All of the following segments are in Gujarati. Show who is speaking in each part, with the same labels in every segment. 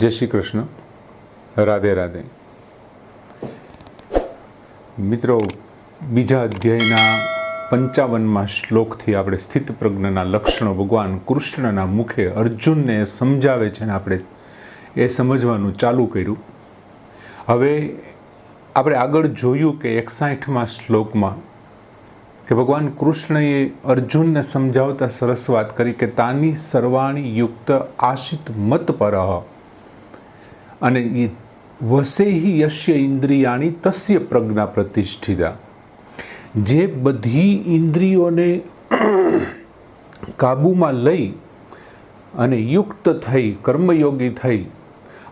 Speaker 1: જય શ્રી કૃષ્ણ, રાધે રાધે. મિત્રો, બીજા અધ્યાયના 55મા શ્લોકથી આપણે સ્થિત પ્રજ્ઞના લક્ષણો ભગવાન કૃષ્ણના મુખે અર્જુનને સમજાવે છે અને આપણે એ સમજવાનું ચાલુ કર્યું. હવે આપણે આગળ જોયું કે 61મા શ્લોકમાં કે ભગવાન કૃષ્ણએ અર્જુનને સમજાવતા સરસ વાત કરી કે તાની સર્વાણી યુક્ત આશિત મત પરહ અને વસેહી યશ્ય ઇન્દ્રિયાણી તસ્ય પ્રજ્ઞા પ્રતિષ્ઠિતા. જે બધી ઇન્દ્રિયોને કાબૂમાં લઈ અને યુક્ત થઈ, કર્મયોગી થઈ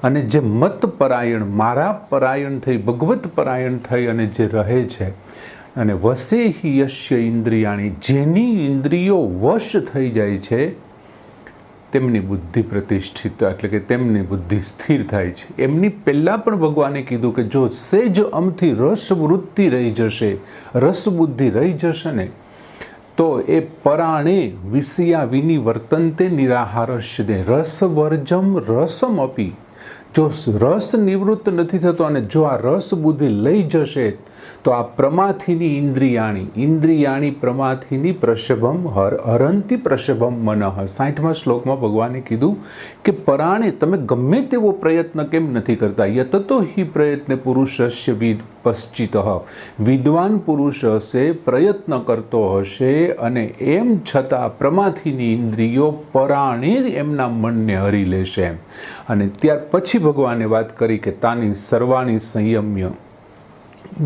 Speaker 1: અને જે મત પરાયણ, મારા પરાયણ થઈ, ભગવત પરાયણ થઈ અને જે રહે છે, અને વસેહી યશ્ય ઇન્દ્રિયાણી, જેની ઇન્દ્રિયો વશ થઈ જાય છે તેમની બુદ્ધિ પ્રતિષ્ઠિત, એટલે કે તેમની બુદ્ધિ સ્થિર થાય છે. એમની પહેલાં પણ ભગવાને કીધું કે જો સેજ અમથી રસવૃત્તિ રહી જશે, રસબુદ્ધિ રહી જશે ને, તો એ પરાણે વિષયા વિની વર્તનતે નિરાહારસ્ય દે રસવર્જમ રસમ અપી. જો રસ નિવૃત્ત નથી થતો અને જો આ રસ બુદ્ધિ લઈ જશે તો આ પ્રમાથીની ઇન્દ્રિયાણી પ્રમાથીની પ્રશભમ હરંતી પ્રશભમ મનઃ. 60મા શ્લોકમાં ભગવાને કીધું કે પરાણે તમે ગમે તેવો પ્રયત્ન કેમ નથી કરતા. યતતો હિ પ્રયત્ન પુરુષસ્ય પશ્ચિત, વિદ્વાન પુરુષ હશે, પ્રયત્ન કરતો હશે અને એમ છતાં પ્રમાથીની ઇન્દ્રિયો પરાણે એમના મનને હરી લેશે. અને ત્યાર પછી ભગવાને વાત કરી કે તાની સર્વાણી સંયમ્ય,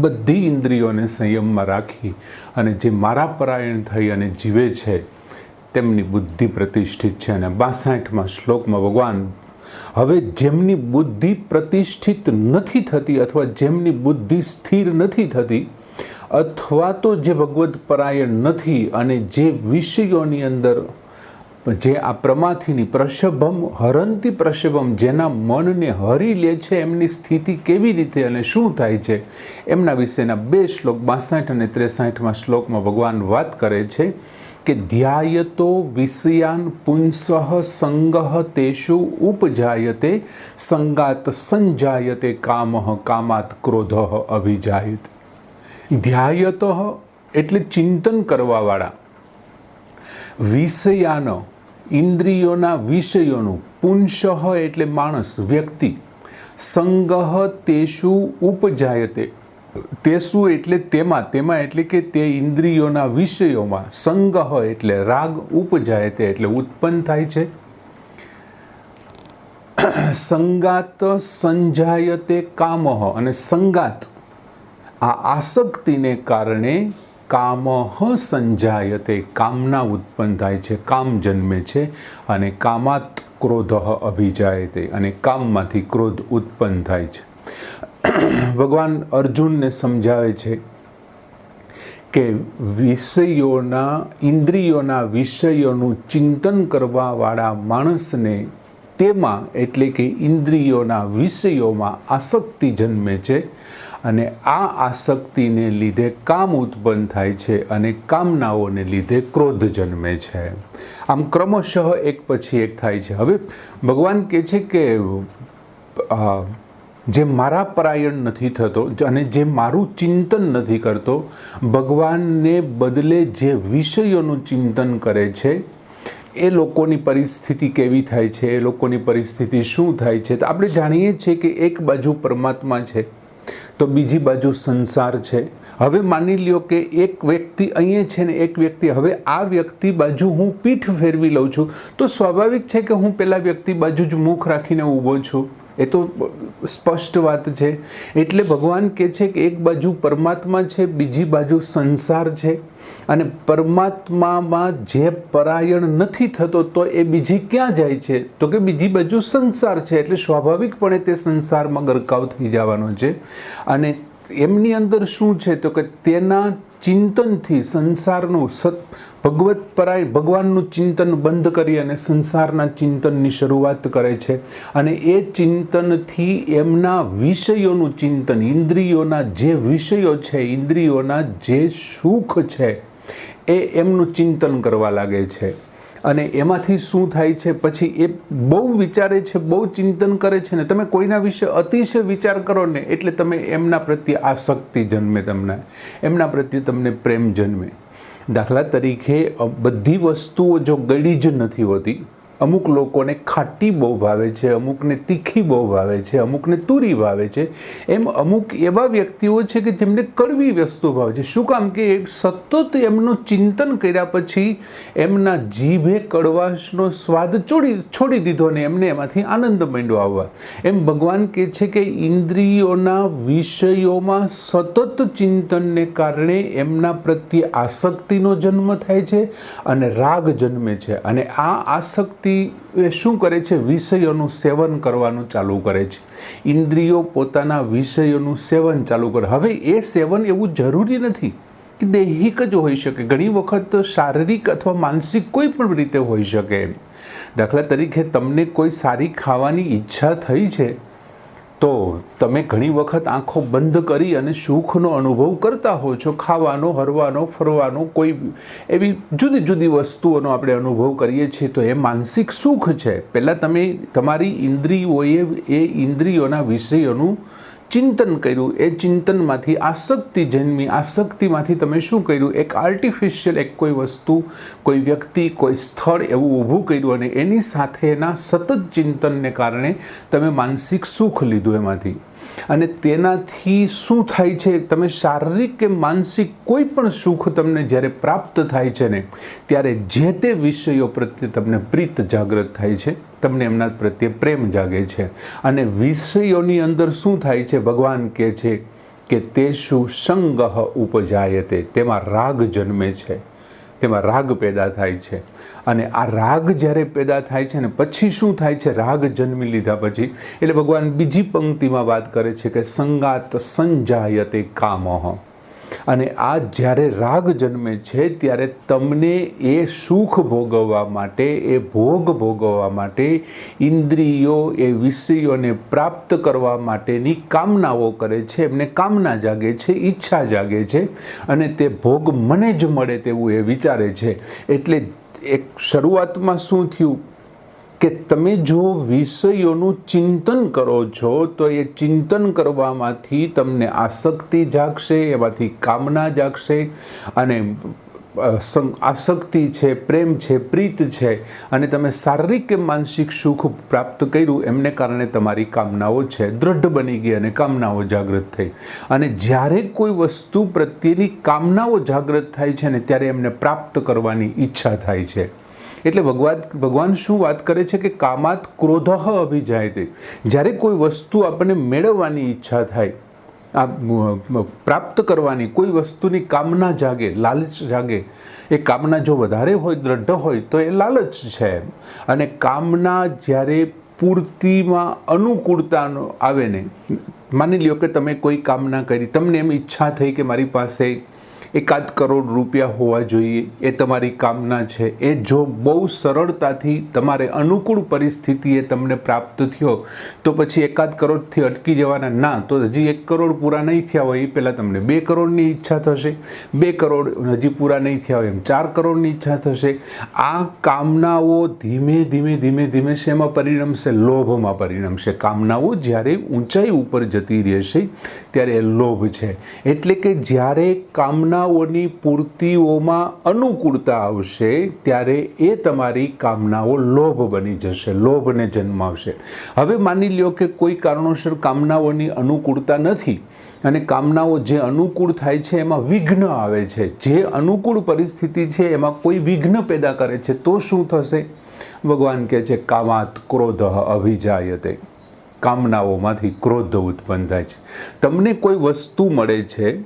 Speaker 1: બધી ઇન્દ્રિયોને સંયમમાં રાખી અને જે મારા પરાયણ થઈ અને જીવે છે તેમની બુદ્ધિ પ્રતિષ્ઠિત છે. અને 62મા શ્લોકમાં ભગવાન હવે જેમની બુદ્ધિ પ્રતિષ્ઠિત નથી થતી અથવા જેમની બુદ્ધિ સ્થિર નથી થતી અથવા તો જે ભગવત પરાયણ નથી અને જે વિષયોની અંદર જે આ પ્રમાથીની પ્રશભમ હરંતી પ્રશભમ, જેના મનને હરી લે છે, એમની સ્થિતિ કેવી રીતે અને શું થાય છે એમના વિશેના 2 શ્લોક 62 અને 63મા શ્લોકમાં ભગવાન વાત કરે છે કે ધ્યાયતો વિષયાન પુંસઃ સંગઃ તેષુ ઉપજાયતે સંગાત સંજાયતે કામઃ કામાત ક્રોધઃ અભિજાયતે. ધ્યાયત એટલે ચિંતન કરવાવાળા, વિષયાન ઇન્દ્રિયોના વિષયોનું, પુંસઃ એટલે માણસ, વ્યક્તિ, સંગઃ તેષુ ઉપજાયતે, તેસુ એટલે તેમાં, તેમાં એટલે કે તે ઇન્દ્રિયોના વિષયોમાં, સંગઃ એટલે રાગ, ઉપજાયતે એટલે ઉત્પન્ન થાય છે, સંગાત સંજાયતે કામઃ અને સંગાત આ આસક્તિને કારણે કામઃ સંજાયતે કામના ઉત્પન્ન થાય છે, કામ જન્મે છે. અને કામાત ક્રોધઃ અભિજાયતે અને કામમાંથી ક્રોધ ઉત્પન્ન થાય છે. ભગવાન અર્જુનને સમજાવે છે કે વિષયોના, ઇન્દ્રિયોના વિષયોનું ચિંતન કરવાવાળા માણસને તેમાં એટલે કે ઇન્દ્રિયોના વિષયોમાં આસક્તિ જન્મે છે અને આ આસક્તિને લીધે કામ ઉત્પન્ન થાય છે અને કામનાઓને લીધે ક્રોધ જન્મે છે. આમ ક્રમશઃ એક પછી એક થાય છે. હવે ભગવાન કહે છે કે જે મારા પરાયણ નથી થતો અને જે મારું ચિંતન નથી કરતો, ભગવાનને બદલે જે વિષયોનું ચિંતન કરે છે, એ લોકોની પરિસ્થિતિ કેવી થાય છે, એ લોકોની પરિસ્થિતિ શું થાય છે. તો આપણે જાણીએ છીએ કે એક બાજુ પરમાત્મા છે તો બીજી બાજુ સંસાર છે. હવે માની લ્યો કે એક વ્યક્તિ અહીંયા છે ને એક વ્યક્તિ, હવે આ વ્યક્તિ બાજુ હું પીઠ ફેરવી લઉં છું તો સ્વાભાવિક છે કે હું પેલા વ્યક્તિ બાજુ જ મુખ રાખીને ઊભો છું. એ તો સ્પષ્ટ વાત છે. એટલે ભગવાન કહે છે કે એક બાજુ પરમાત્મા છે, બીજી બાજુ સંસાર છે અને પરમાત્મામાં જે પરાયણ નથી થતો તો એ બીજી ક્યાં જાય છે તો કે બીજી બાજુ સંસાર છે. એટલે સ્વાભાવિકપણે તે સંસારમાં ગરકાવ થઈ જવાનો છે. અને એમની અંદર શું છે તો કે તેના ચિંતનથી સંસારનું ભગવત પરાય ભગવાનનું ચિંતન બંધ કરી અને સંસારના ચિંતનની શરૂઆત કરે છે. અને એ ચિંતનથી એમના વિષયોનું ચિંતન, ઇન્દ્રિયોના જે વિષયો છે, ઇન્દ્રિયોના જે સુખ છે એ એમનું ચિંતન કરવા લાગે છે. અને એમાંથી શું થાય છે, પછી એ બહુ વિચારે છે, બહુ ચિંતન કરે છે ને, તમે કોઈના વિશે અતિશય વિચાર કરો ને એટલે તમે એમના પ્રત્યે આસક્તિ જન્મે, તમને એમના પ્રત્યે તમને પ્રેમ જન્મે. દાખલા તરીકે બધી વસ્તુઓ જો ગળી જ નથી હોતી, અમુક લોકોને ખાટી બહુ ભાવે છે, અમુકને તીખી બહુ ભાવે છે, અમુકને તુરી ભાવે છે, એમ અમુક એવા વ્યક્તિઓ છે કે જેમને કડવી વસ્તુ ભાવે છે. શું કામ કે સતત એમનું ચિંતન કર્યા પછી એમના જીભે કડવાશનો સ્વાદ છોડી દીધો ને એમને એમાંથી આનંદ માંડ્યો આવવા. એમ ભગવાન કહે છે કે ઇન્દ્રિયોના વિષયોમાં સતત ચિંતનને કારણે એમના પ્રત્યે આસક્તિનો જન્મ થાય છે અને રાગ જન્મે છે. અને આ આસક્તિ એ શું કરે છે, વિષયોનું સેવન કરવાનું ચાલુ કરે છે. ઇન્દ્રિયો પોતાના વિષયોનું સેવન ચાલુ કરે. હવે એ સેવન એવું જરૂરી નથી કે દૈહિક જ હોઈ શકે, ઘણી વખત શારીરિક અથવા માનસિક કોઈ પણ રીતે હોઈ શકે. દાખલા તરીકે તમને કોઈ સારી ખાવાની ઈચ્છા થઈ છે તો તમે ઘણી વખત આંખો બંધ કરી અને સુખનો અનુભવ કરતા હો છો, ખાવાનો, હરવાનો, ફરવાનો, કોઈ એવી જુદી જુદી વસ્તુઓનો આપણે અનુભવ કરીએ છીએ તો એ માનસિક સુખ છે. પહેલાં તમે તમારી ઇન્દ્રિયોએ એ ઇન્દ્રિયોના વિષયોનું ચિંતન કર્યું, એ ચિંતનમાંથી આસક્તિ જન્મી, આસક્તિમાંથી તમે શું કર્યું, એક આર્ટિફિશિયલ એક કોઈ વસ્તુ, કોઈ વ્યક્તિ, કોઈ સ્થળ એવું ઊભું કર્યું અને એની સાથેના સતત ચિંતનને કારણે તમે માનસિક સુખ લીધું એમાંથી. અને તેનાથી શું થાય છે, તમે શારીરિક કે માનસિક કોઈ પણ સુખ તમને જ્યારે પ્રાપ્ત થાય છે ને ત્યારે જે તે વિષયો પ્રત્યે તમને પ્રીત જાગૃત થાય છે, તમને એમના પ્રત્યે પ્રેમ જાગે છે. અને વિષયોની અંદર શું થાય છે, ભગવાન કહે છે કે તેષુ સંગહ ઉપજાયતે, તેમાં રાગ જન્મે છે, તેમાં રાગ પેદા થાય છે. અને આ રાગ જ્યારે પેદા થાય છે ને પછી શું થાય છે, રાગ જન્મી લીધા પછી એટલે ભગવાન બીજી પંક્તિમાં વાત કરે છે કે સંગાત સંજાયતે કામઃ. અને આ જ્યારે રાગ જન્મે છે ત્યારે તમને એ સુખ ભોગવવા માટે, એ ભોગ ભોગવવા માટે ઇન્દ્રિયો એ વિષયોને પ્રાપ્ત કરવા માટેની કામનાઓ કરે છે, એમને કામના જાગે છે, ઈચ્છા જાગે છે અને તે ભોગ મને જ મળે તેવું એ વિચારે છે. એટલે એક શરૂઆતમાં શું થયું કે તમે જો વિષયોનું ચિંતન કરો છો તો એ ચિંતન કરવામાંથી તમને આસક્તિ જાગશે, એમાંથી કામના જાગશે અને આસક્તિ છે, પ્રેમ છે, પ્રીત છે અને તમે શારીરિક કે માનસિક સુખ પ્રાપ્ત કર્યું એમને કારણે તમારી કામનાઓ છે દૃઢ બની ગઈ અને કામનાઓ જાગૃત થઈ. અને જ્યારે કોઈ વસ્તુ પ્રત્યેની કામનાઓ જાગૃત થાય છે ને ત્યારે એમને પ્રાપ્ત કરવાની ઈચ્છા થાય છે. એટલે ભગવાન શું વાત કરે છે કે કામાત ક્રોધઃ અભિજાયતે. જ્યારે કોઈ વસ્તુ આપણને મેળવવાની ઈચ્છા થાય, આ પ્રાપ્ત કરવાની કોઈ વસ્તુની કામના જાગે, લાલચ જાગે, એ કામના જો વધારે હોય, દ્રઢ હોય તો એ લાલચ છે. અને કામના જ્યારે પૂર્તિમાં અનુકૂળતાનો આવે ને, માની લ્યો કે તમે કોઈ કામના કરી, તમને એમ ઈચ્છા થઈ કે મારી પાસે 1 કરોડ રૂપિયા હોવા જોઈએ, એ તમારી કામના છે. એ જો બહુ સરળતાથી તમારે અનુકૂળ પરિસ્થિતિએ તમને પ્રાપ્ત થયો તો પછી 1 કરોડથી અટકી જવાના ના, તો હજી 1 કરોડ પૂરા નહીં થયા હોય એ પહેલાં તમને 2 કરોડની ઈચ્છા થશે, 2 કરોડ હજી પૂરા નહીં થયા હોય એમ 4 કરોડની ઈચ્છા થશે. આ કામનાઓ ધીમે ધીમે ધીમે ધીમે શેમાં પરિણમશે, લોભમાં પરિણમશે. કામનાઓ જ્યારે ઊંચાઈ ઉપર જતી રહેશે ત્યારે એ લોભ છે. એટલે કે જ્યારે કામના ની પૂર્તિઓમાં અનુકૂળતા આવશે ત્યારે એ તમારી કામનાઓ લોભ બની જશે, લોભને જન્માવશે. હવે માની લ્યો કે કોઈ કારણોસર કામનાઓની અનુકૂળતા નથી અને કામનાઓ જે અનુકૂળ થાય છે એમાં વિઘ્ન આવે છે, જે અનુકૂળ પરિસ્થિતિ છે એમાં કોઈ વિઘ્ન પેદા કરે છે, તો શું થશે? ભગવાન કહે છે કામાત ક્રોધઃ અભિજાયતે. કામનાઓમાંથી ક્રોધ ઉત્પન્ન થાય છે. તમને કોઈ વસ્તુ મળે છે,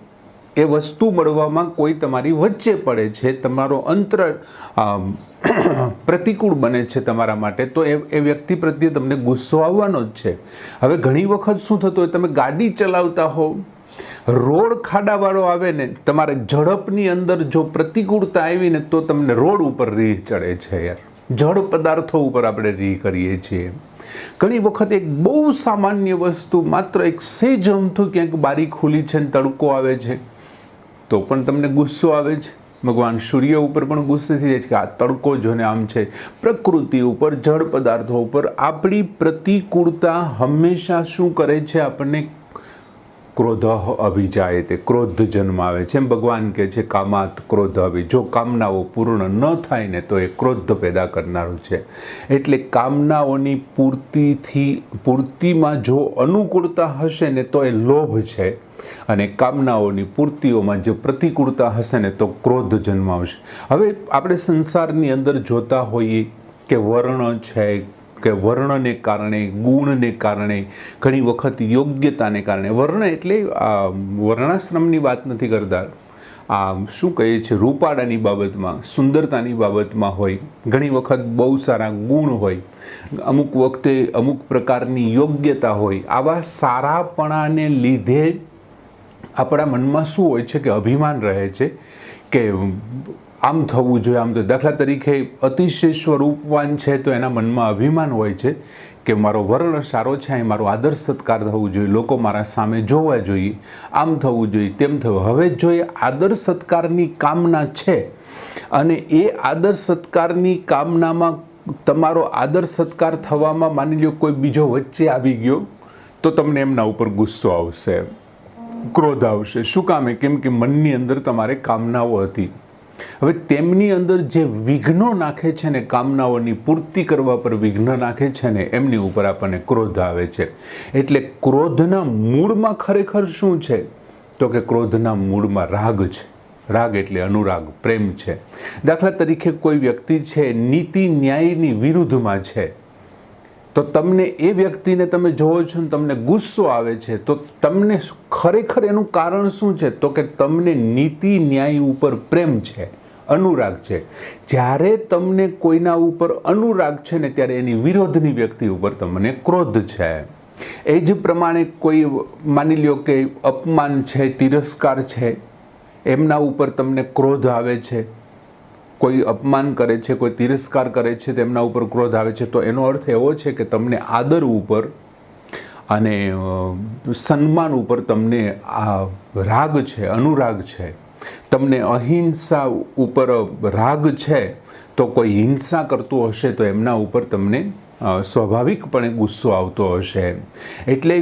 Speaker 1: એ વસ્તુ મળવામાં કોઈ તમારી વચ્ચે પડે છે, તમારો અંતર પ્રતિકૂળ બને છે તમારા માટે, તો એ વ્યક્તિ પ્રત્યે તમને ગુસ્સો આવવાનો જ છે. હવે ઘણી વખત શું થતું હોય, તમે ગાડી ચલાવતા હો, રોડ ખાડાવાળો આવે ને, તમારે ઝડપની અંદર જો પ્રતિકૂળતા આવી ને તો તમને રોડ ઉપર રીહ ચડે છે. યાર, જળ પદાર્થો ઉપર આપણે રીહ કરીએ છીએ. ઘણી વખત એક બહુ સામાન્ય વસ્તુ, માત્ર એક સેજ અમથું ક્યાંક બારી ખુલી છે ને તડકો આવે છે તો પણ તમને ગુસ્સો આવે છે. ભગવાન સૂર્ય ઉપર પણ ગુસ્સે થઈ જાય છે કે આ તડકો જો ને આમ છે. પ્રકૃતિ ઉપર, જળ પદાર્થો ઉપર આપણી પ્રતિકૂળતા હંમેશા શું કરે છે? આપણને ક્રોધ અભિજાયતે, ક્રોધ જન્મ આવે છે. એમ ભગવાન કહે છે કામાત ક્રોધ અભિ, જો કામનાઓ પૂર્ણ ન થાય ને તો એ ક્રોધ પેદા કરનારું છે. એટલે કામનાઓની પૂર્તિમાં જો અનુકૂળતા હશે ને તો એ લોભ છે, અને કામનાઓની પૂર્તિઓમાં જો પ્રતિકૂળતા હશે ને તો ક્રોધ જન્માવશે. હવે આપણે સંસારની અંદર જોતા હોઈએ કે વર્ણ છે, કે વર્ણને કારણે, ગુણને કારણે, ઘણી વખત યોગ્યતાને કારણે, વર્ણ એટલે વર્ણાશ્રમની વાત નથી કરતા, શું કહીએ છીએ, રૂપાળાની બાબતમાં, સુંદરતાની બાબતમાં હોય, ઘણી વખત બહુ સારા ગુણ હોય, અમુક વખતે અમુક પ્રકારની યોગ્યતા હોય. આવા સારાપણાને લીધે આપણા મનમાં શું હોય છે કે અભિમાન રહે છે કે આમ થવું જોઈએ, આમ તો. દાખલા તરીકે અતિશય સ્વરૂપવાન છે તો એના મનમાં અભિમાન હોય છે કે મારો વર્ણ સારો છે, અહીં મારો આદર સત્કાર થવું જોઈએ, લોકો મારા સામે જોવા જોઈએ, આમ થવું જોઈએ, તેમ થવું. હવે જો એ આદર સત્કારની કામના છે અને એ આદર સત્કારની કામનામાં તમારો આદર સત્કાર થવામાં માની લો કોઈ બીજો વચ્ચે આવી ગયો તો તમને એમના ઉપર ગુસ્સો આવશે, ક્રોધ આવશે. શું કામે? કેમ કે મનની અંદર તમારે કામનાઓ હતી. હવે તેમની અંદર જે વિઘ્નો નાખે છે ને, કામનાઓની પૂર્તિ કરવા પર વિઘ્ન નાખે છે ને, એમની ઉપર આપણને ક્રોધ આવે છે. એટલે ક્રોધના મૂળમાં ખરેખર શું છે? તો કે ક્રોધના મૂળમાં રાગ છે. રાગ એટલે અનુરાગ, પ્રેમ છે. દાખલા તરીકે કોઈ વ્યક્તિ છે નીતિ ન્યાયની વિરુદ્ધમાં છે, તો તમને એ વ્યક્તિને તમે જોવો છો ને તમને ગુસ્સો આવે છે, તો તમને ખરેખર એનું કારણ શું છે? તો કે તમને નીતિ ન્યાય ઉપર પ્રેમ છે, અનુરાગ છે. જ્યારે તમને કોઈના ઉપર અનુરાગ છે ને ત્યારે એની વિરોધની વ્યક્તિ ઉપર તમને ક્રોધ છે. એ જ પ્રમાણે કોઈ માની લ્યો કે અપમાન છે, તિરસ્કાર છે, એમના ઉપર તમને ક્રોધ આવે છે. કોઈ અપમાન કરે છે, કોઈ તિરસ્કાર કરે છે, તેમના ઉપર ક્રોધ આવે છે, તો એનો અર્થ એવો છે કે તમને આદર ઉપર અને સન્માન ઉપર તમને આ રાગ છે, અનુરાગ છે. તમને અહિંસા ઉપર રાગ છે, તો કોઈ હિંસા કરતું હશે તો એમના ઉપર તમને સ્વાભાવિકપણે ગુસ્સો આવતો હશે. એટલે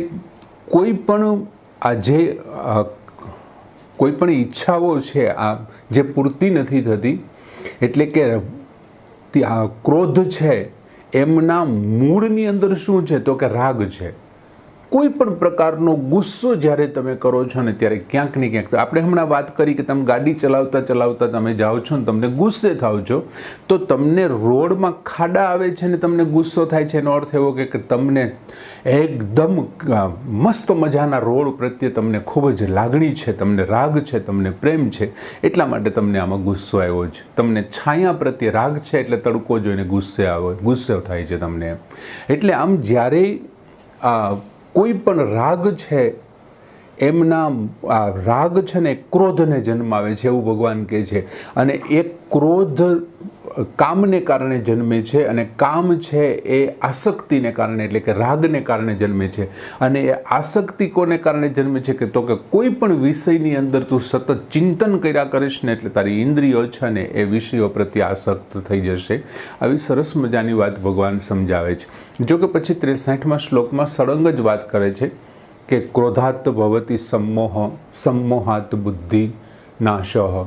Speaker 1: કોઈ પણ કોઈ પણ ઈચ્છાઓ છે આ જે પૂર્તિ નથી થતી, એટલે કે ક્રોધ છે, એમના મૂળની અંદર શું છે? તો કે રાગ છે. કોઈ પણ પ્રકારનો ગુસ્સો જ્યારે તમે કરો છો ને ત્યારે ક્યાંક ને ક્યાંક, આપણે હમણાં વાત કરી કે તમે ગાડી ચલાવતા ચલાવતા તમે જાઓ છો ને તમને ગુસ્સે થાવ છો, તો તમને રોડમાં ખાડા આવે છે ને તમને ગુસ્સો થાય છે. એનો અર્થ એવો કે તમને એકદમ મસ્ત મજાના રોડ પ્રત્યે તમને ખૂબ જ લાગણી છે, તમને રાગ છે, તમને પ્રેમ છે, એટલા માટે તમને આમાં ગુસ્સો આવ્યો છે. તમને છાયા પ્રત્યે રાગ છે એટલે તડકો જોઈને ગુસ્સો થાય છે તમને. એટલે આમ જ્યારે કોઈ પણ રાગ છે, એમના રાગ છે ને ક્રોધને જન્માવે છે એવું ભગવાન કહે છે. અને એ ક્રોધ કામને કારણે જન્મે છે, અને કામ છે એ આસક્તિને કારણે એટલે કે રાગને કારણે જન્મે છે. અને એ આસક્તિ કોને કારણે જન્મે છે? કે તો કે કોઈ પણ વિષયની અંદર તું સતત ચિંતન કર્યા કરીશ ને એટલે તારી ઇન્દ્રિયો છે ને એ વિષયો પ્રત્યે આસક્ત થઈ જશે. આવી સરસ મજાની વાત ભગવાન સમજાવે છે. જો કે પછી 63મા શ્લોકમાં સળંગ જ વાત કરે છે કે ક્રોધાત ભવતિ सम्मोह, सम्मोहात बुद्धि नाशः,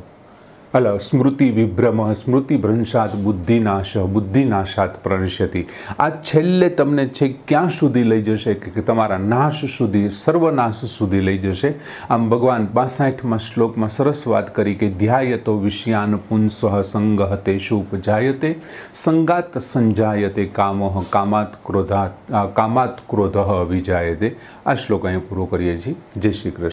Speaker 1: સ્મૃતિ વિભ્રમ, સ્મૃતિ ભ્રંશાત બુદ્ધિનાશ, બુદ્ધિનાશાત પ્રણશ્યતિ. આ છેલ્લે તમને છે ક્યાં સુધી લઈ જશે? કે તમારા નાશ સુધી, સર્વનાશ સુધી લઈ જશે. આમ ભગવાન 65મા શ્લોકમાં સરસ વાત કરી કે ધ્યાયતો વિષયાન પુંસઃ સંગઃ તેષુ ઉપજાયતે, સંગાત સંજાયતે કામઃ, કામાત ક્રોધઃ અભિજાયતે. આ શ્લોક અહીંયા પૂરો કરીએ છીએ. જય શ્રી કૃષ્ણ.